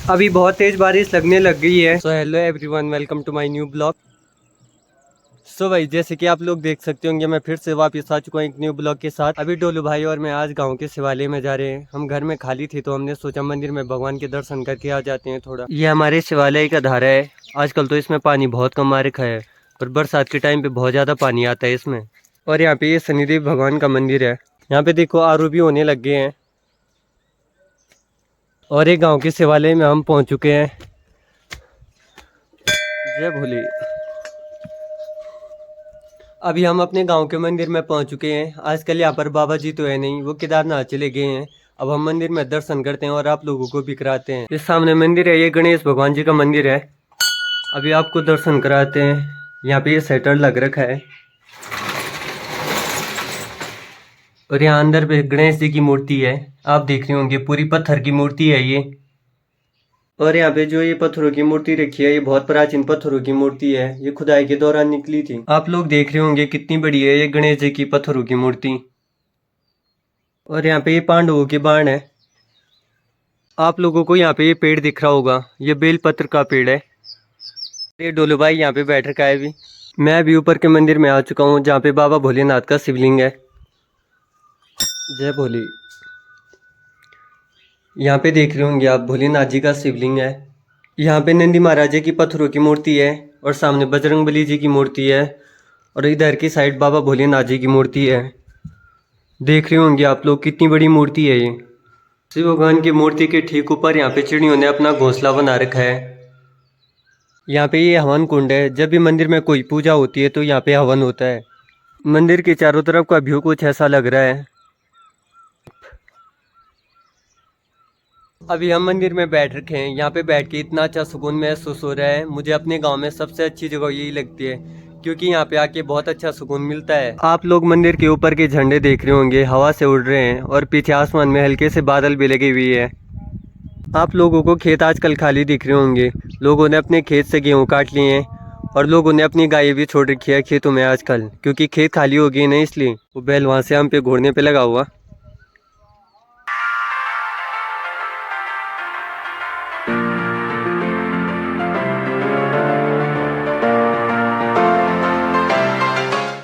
अभी बहुत तेज बारिश लगने लग गई है। So hello everyone, welcome to my new blog. So भाई, जैसे कि आप लोग देख सकते होंगे, मैं फिर से वापस आ चुका हूँ एक न्यू ब्लॉग के साथ। अभी डोलू भाई और मैं आज गांव के शिवालय में जा रहे हैं। हम घर में खाली थे तो हमने सोचा मंदिर में भगवान के दर्शन करके आ जाते हैं थोड़ा। ये हमारे शिवालय का धारा है। आजकल तो इसमें पानी बहुत कम आ रखा है, पर बरसात के टाइम पे बहुत ज़्यादा पानी आता है इसमें। और यहाँ पे ये शनिदेव भगवान का मंदिर है। यहाँ पे देखो आरू भी होने लग गए हैं। और एक गांव के शिवालय में हम पहुंच चुके हैं। जय भोले। अभी हम अपने गांव के मंदिर में पहुंच चुके हैं। आजकल यहाँ पर बाबा जी तो है नहीं, वो केदारनाथ चले गए हैं। अब हम मंदिर में दर्शन करते हैं और आप लोगों को भी कराते हैं। इस सामने मंदिर है, ये गणेश भगवान जी का मंदिर है। अभी आपको दर्शन कराते हैं। यहाँ पे ये शटर लग रखा है और यहाँ अंदर पे गणेश जी की मूर्ति है। आप देख रहे होंगे, पूरी पत्थर की मूर्ति है ये। और यहाँ पे जो ये पत्थरों की मूर्ति रखी है, ये बहुत प्राचीन पत्थरों की मूर्ति है। ये खुदाई के दौरान निकली थी। आप लोग देख रहे होंगे कितनी बड़ी है ये गणेश जी की पत्थरों की मूर्ति। और यहाँ पे ये पांडवों के बाण है। आप लोगों को यहाँ पे ये पेड़ दिख रहा होगा, ये बेलपत्र का पेड़ है। ये डोलू भाई यहाँ पे बैठ रखा है अभी। मैं अभी ऊपर के मंदिर में आ चुका हूँ, जहाँ पे बाबा भोलेनाथ का शिवलिंग है। जय भोले। यहाँ पे देख रहे होंगे आप, भोलेनाथ जी का शिवलिंग है। यहाँ पे नंदी महाराज जी की पत्थरों की मूर्ति है और सामने बजरंगबली जी की मूर्ति है। और इधर की साइड बाबा भोलेनाथ जी की मूर्ति है। देख रहे होंगे आप लोग कितनी बड़ी मूर्ति है ये। शिव भगवान की मूर्ति के ठीक ऊपर यहाँ पे चिड़ियों ने अपना घोंसला बना रखा है। यहाँ पे ये हवन कुंड है। जब भी मंदिर में कोई पूजा होती है तो यहाँ पे हवन होता है। मंदिर के चारों तरफ का व्यू कुछ ऐसा लग रहा है। अभी हम मंदिर में बैठ रखे हैं। यहाँ पे बैठ के इतना अच्छा सुकून महसूस हो रहा है। मुझे अपने गांव में सबसे अच्छी जगह यही लगती है, क्योंकि यहाँ पे आके बहुत अच्छा सुकून मिलता है। आप लोग मंदिर के ऊपर के झंडे देख रहे होंगे, हवा से उड़ रहे हैं और पीछे आसमान में हल्के से बादल भी लगी हुई है। आप लोगों को खेत आजकल खाली दिख रहे होंगे। लोगों ने अपने खेत से गेहूँ काट लिए हैं और लोगों ने अपनी गाय भी छोड़ रखी है खेतों में आजकल, क्योंकि खेत खाली हो गए ना, इसलिए वो बैल वहाँ से हम पे घोड़ने पे लगा हुआ।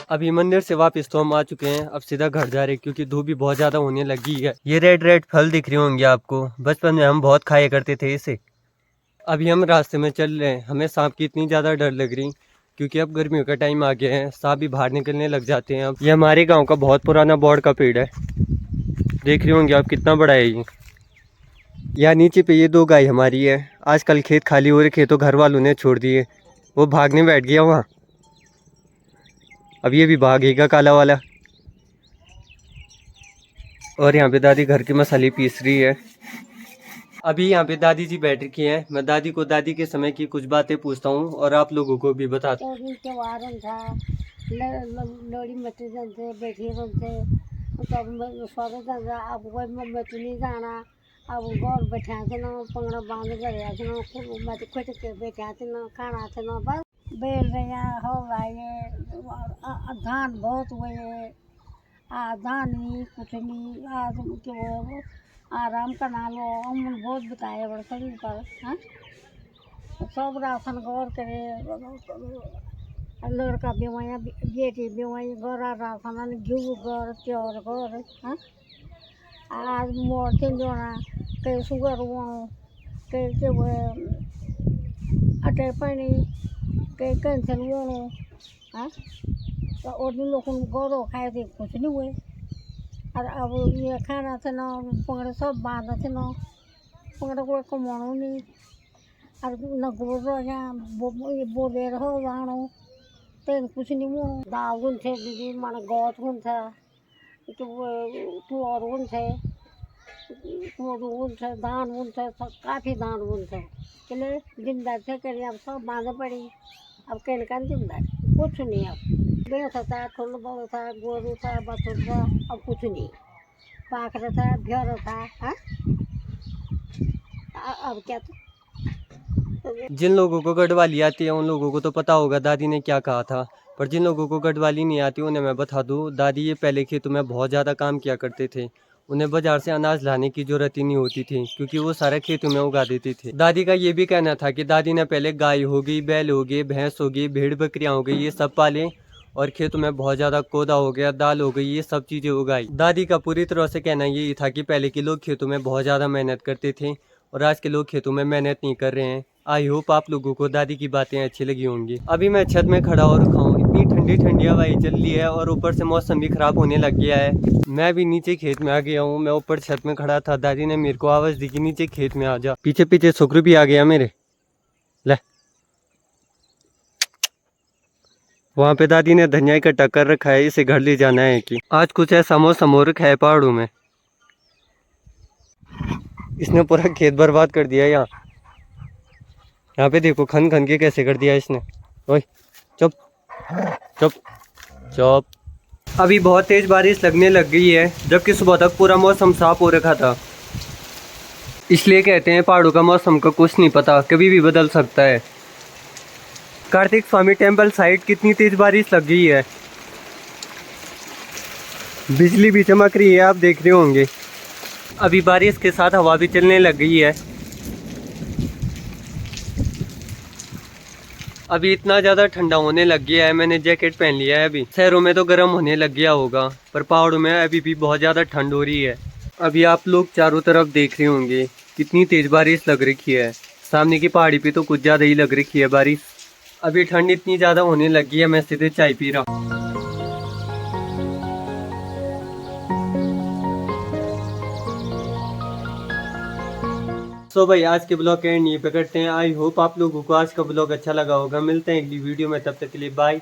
अभी मंदिर से वापस तो हम आ चुके हैं। अब सीधा घर जा रहे हैं, क्योंकि धूप भी बहुत ज़्यादा होने लगी है। ये रेड रेड फल दिख रहे होंगे आपको, बचपन में हम बहुत खाया करते थे इसे। अभी हम रास्ते में चल रहे हैं। हमें सांप की इतनी ज़्यादा डर लग रही, क्योंकि अब गर्मियों का टाइम आ गया है, सांप भी बाहर निकलने लग जाते हैं। अब ये हमारे गाँव का बहुत पुराना बॉड़ का पेड़ है। देख रहे होंगे आप कितना बड़ा है ये। यहाँ नीचे पे ये दो गाय हमारी है। आजकल खेत खाली हो रखे तो घर वालों ने छोड़ दिए, वो भागने बैठ गया वहाँ। अब ये भी भागेगा काला वाला। और यहाँ पे दादी घर के मसाले पीस रही है। अभी यहाँ पे दादी जी बैठ रखी हैं। मैं दादी को दादी के समय की कुछ बातें पूछता हूँ और आप लोगों को भी बताता हूँ। लोड़ी मट्टी जनते बैठी बनते तब स्वागत जनता अब कोई मट्टी नहीं जाना। अब गौर बैठा थे ना, पंगड़ा बांध कर मत कुछ बैठा थे ना, खाना थे ना, बस बेल रहे हो रहा। धान बहुत हुए, धान नहीं कुछ नहीं। आज के आराम करना लो, अमन बहुत बताया बड़ा शरीर पर। हाँ, सब राशन गौर करे। लड़का बीमाया, बेटी बीमाई, गौरा राशन घी गौर त्योर गौर। हाँ, आज मोर्चे जोना कई शुगर वो कई अटे पानी कई कैंसर वो। हाँ, तो और लोग गौरव खाए थे कुछ नहीं हुए। और अब ये खाना थे ना, पकड़े सब बांधा थे ना, पकड़े कोई कमानो नहीं। और न गोबर यहाँ बोले रहो वाणो तेन कुछ नहीं वो। दाल गुन थे दीदी माने गौत गुन था तो और गुन थे तो गुन थे धान गुन थे, काफ़ी धान गुन थे। चले जिम्मेदार थे करी, अब सब बांधे पड़ी। अब कहने का जिम्मेदार कुछ नहीं। अब बेस था, खुल बल था, गोरू था, बछुर था, अब कुछ नहीं। पाखरा था, भ्यर था। हाँ, अब क्या था। जिन लोगों को गढ़वाली आती है उन लोगों को तो पता होगा दादी ने क्या कहा था, पर जिन लोगों को गढ़वाली नहीं आती उन्हें मैं बता दूं, दादी ये पहले खेतों में बहुत ज़्यादा काम किया करते थे उन्हें बाजार से अनाज लाने की जरूरत ही नहीं होती थी, क्योंकि वो सारा खेतों में उगा देती थी। दादी का ये भी कहना था कि दादी ने पहले गाय हो गई, बैल हो गई, भैंस हो गई, भेड़ बकरियां हो गई, ये सब पाले और खेतों में बहुत ज्यादा कोदा हो गया, दाल हो गई, ये सब चीजें उगाई। दादी का पूरी तरह से कहना यही था कि पहले के लोग खेतों में बहुत ज्यादा मेहनत करते थे और आज के लोग खेतों में मेहनत नहीं कर रहे हैं। आई होप आप लोगों को दादी की बातें अच्छी लगी होंगी। अभी मैं छत में खड़ा हो रखा हूँ, इतनी ठंडी ठंडी हवाएं चल रही है और ऊपर से मौसम भी खराब होने लग गया है। मैं भी नीचे खेत में आ गया हूँ। मैं ऊपर छत में खड़ा था, दादी ने मेरे को आवाज दी कि नीचे खेत में आ जा। पीछे पीछे सुकरू भी आ गया मेरे। ले, वहाँ पे दादी ने धनिया इकट्ठा कर रखा है, इसे घर ले जाना है। कि आज कुछ ऐसा मौसम हो रखा है पहाड़ों में, इसने पूरा खेत बर्बाद कर दिया। यहाँ पे देखो, खन खन के कैसे कर दिया इसने। ओए चुप चुप चुप। अभी बहुत तेज बारिश लगने लग गई है, जबकि सुबह तक पूरा मौसम साफ हो रखा था। इसलिए कहते हैं पहाड़ों का मौसम का कुछ नहीं पता, कभी भी बदल सकता है। कार्तिक स्वामी टेम्पल साइड कितनी तेज बारिश लग गई है, बिजली भी चमक रही है, आप देख रहे होंगे। अभी बारिश के साथ हवा भी चलने लग गई है। अभी इतना ज़्यादा ठंडा होने लग गया है, मैंने जैकेट पहन लिया है। अभी शहरों में तो गर्म होने लग गया होगा, पर पहाड़ों में अभी भी बहुत ज़्यादा ठंड हो रही है। अभी आप लोग चारों तरफ देख रहे होंगे कितनी तेज बारिश लग रखी है। सामने की पहाड़ी पे तो कुछ ज़्यादा ही लग रखी है बारिश। अभी ठंड इतनी ज़्यादा होने लगी है, मैं सीधे चाय पी रहा हूँ। सो भाई, आज के ब्लॉग के एंड यहीं पे करते हैं। आई होप आप लोगों को आज का ब्लॉग अच्छा लगा होगा। मिलते हैं अगली वीडियो में, तब तक के लिए बाय।